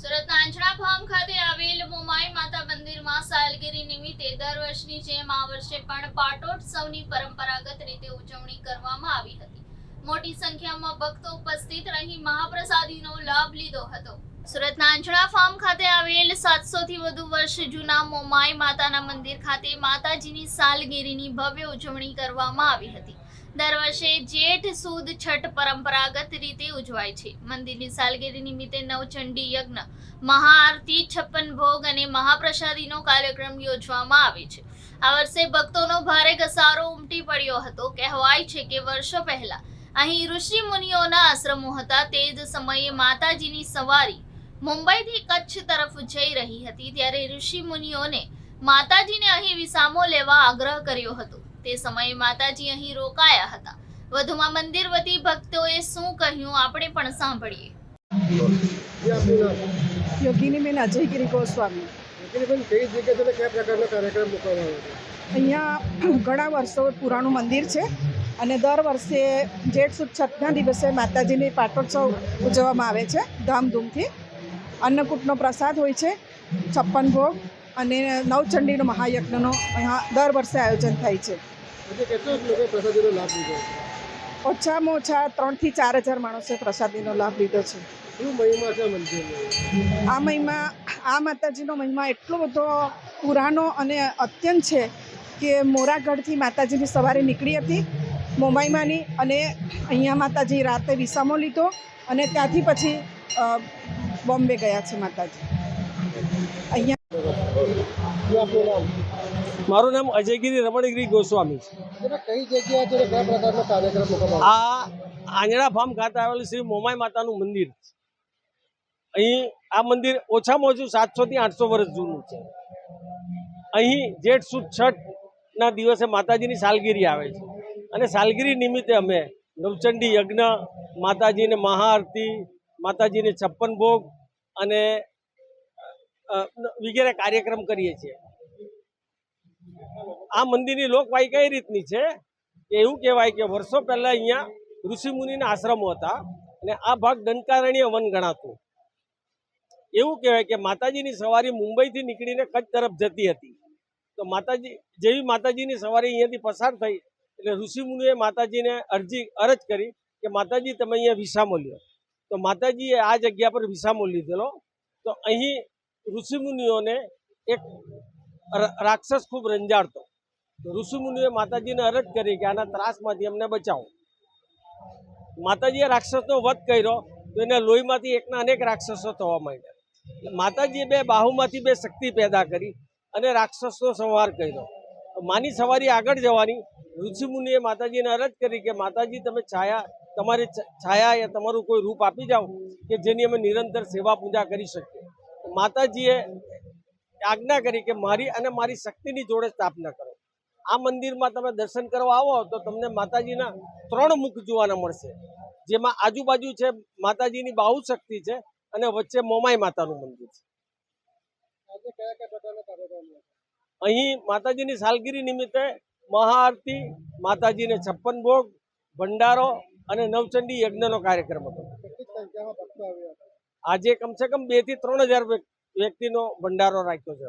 સુરતના આંજણા ફાર્મ ખાતે આવેલ મોમાઈ માતા મંદિરમાં સાલગીરી નિમિત્તે દર વર્ષની જેમ આ વર્ષે પણ પાટોત્સવની પરંપરાગત રીતે ઉજવણી કરવામાં આવી હતી। મોટી સંખ્યામાં ભક્તો ઉપસ્થિત રહી મહાપ્રસાદીનો લાભ લીધો હતો। સુરતના આંજણા ફાર્મ ખાતે આવેલ 700 થી વધુ વર્ષ જૂના મોમાઈ માતાના મંદિર ખાતે માતાજીની સાલગીરીની ભવ્ય ઉજવણી કરવામાં આવી હતી। દર વર્ષે જેઠ સુદ છઠ પરંપરાગત રીતે ઉજવાય છે। મંદિરની સાલગીરી નિમિત્તે નવચંડી યજ્ઞ, મહાઆરતી, 56 ભોગ અને મહાપ્રસાદીનો કાર્યક્રમ યોજવામાં આવે છે। આ વર્ષે ભક્તોનો ભારે ઘસારો ઉમટી પડ્યો હતો। કહેવાય છે કે વર્ષો પહેલા અહીં ઋષિ મુનિઓના આશ્રમો હતા। તે જ સમયે માતાજીની સવારી મુંબઈથી કચ્છ તરફ જઈ રહી હતી, ત્યારે ઋષિ મુનિઓને માતાજીને અહીં વિસામો લેવા આગ્રહ કર્યો હતો। તે સમયે માતાજી અહીં રોકાયા હતા। વધુમાં મંદિર વતી ભક્તોએ શું કહ્યું આપણે પણ સાંભળીએ। યોગિનીબેન અજયગીરી ગોસ્વામી। અહીંયા ઘણા વર્ષો પુરાણું મંદિર છે અને દર વર્ષે જેઠ સુદ છઠના દિવસે માતાજીની પાટોત્સવ ઉજવવામાં આવે છે ધામધૂમથી। અન્નકૂટનો પ્રસાદ હોય છે, 56 ભોગ અને નવચંડીનો મહાયજ્ઞનો અહીંયા દર વર્ષે આયોજન થાય છે। ઓછામાં ઓછા 3 થી 4 હજાર માણસોએ પ્રસાદીનો લાભ લીધો છે। આ માતાજીનો મહિમા એટલો બધો પુરાણો અને અત્યંત છે કે મોરાગઢથી માતાજીની સવારે નીકળી હતી મોમાઈમાંની, અને અહીંયા માતાજી રાતે વિસામો લીધો અને ત્યાંથી પછી બોમ્બે ગયા છે માતાજી। અહીંયા મારું નામ અજયગીરી રમણગીરી ગોસ્વામી છે। કઈ જગ્યા છે, કયા પ્રકારનો કાર્યક્રમ? આ આંજણા ફાર્મ ખાતે આવેલું શ્રી મોમાઈ માતાનું મંદિર છે। અહીં આ મંદિર ઓછામાં ઓછું 700 થી 800 વર્ષ જૂનું છે। અહીં જેઠ સુદ છઠના દિવસે માતાજીની સાલગીરી આવે છે અને સાલગીરી નિમિત્તે અમે નવચંડી યજ્ઞ, માતાજીને મહાઆરતી, માતાજીને 56 ભોગ અને વગેરે કાર્યક્રમ કરીએ છીએ। આ મંદિરની લોકવાયી કઈ રીતની છે કે એવું કહેવાય કે વર્ષો પહેલા અહીંયા ઋષિ મુનિના આશ્રમો હતા અને આ ભાગ દંડકારણ્ય વન ગણાતું। એવું કહેવાય કે માતાજીની સવારી મુંબઈથી નીકળીને કચ્છ તરફ જતી હતી, તો માતાજી જેવી માતાજીની સવારી અહીંયાથી પસાર થઈ એટલે ઋષિ મુનિએ માતાજીને અરજ કરી કે માતાજી તમે અહીંયા વિસામો લ્યો। તો માતાજીએ આ જગ્યા પર વિસામો લીધેલો। તો અહીં ઋષિ મુનિઓને એક રાક્ષસ ખૂબ રંજાડતો, ઋષિ મુનિએ માતાજીને અરજ કરી કે આના ત્રાસમાંથી અમને બચાવો। માતાજીએ રાક્ષસનો વધ કર્યો તો એના લોહીમાંથી એકના અનેક રાક્ષસો થવા માંડ્યા। માતાજીએ 2 બાહુમાંથી 2 શક્તિ પેદા કરી અને રાક્ષસનો સંહાર કર્યો। માની સવારી આગળ જવાની, ઋષિ મુનિએ માતાજીને અરજ કરી કે માતાજી તમે તમારી છાયા યા તમારું કોઈ રૂપ આપી જાઓ કે જેની અમે નિરંતર સેવા પૂજા કરી શકીએ। માતાજીએ આજ્ઞા કરી કે મારી અને મારી શક્તિની જોડે સ્થાપના કરો। આ મંદિરમાં તમે દર્શન કરવા આવો તો તમને માતાજીના 3 મુખ જોવાના મળશે, જેમાં આજુબાજુ છે માતાજીની બાહુ શક્તિ છે અને વચ્ચે મોમાઈ માતાનું મંદિર છે। અહીં માતાજીની સાલગીરી નિમિત્તે મહાઆરતી, માતાજીને 56 ભોગ, ભંડારો અને નવચંડી યજ્ઞનો કાર્યક્રમ હતો। આજે કમસે કમ 2 થી 3 હજાર વ્યક્તિનો ભંડારો રાખ્યો છે।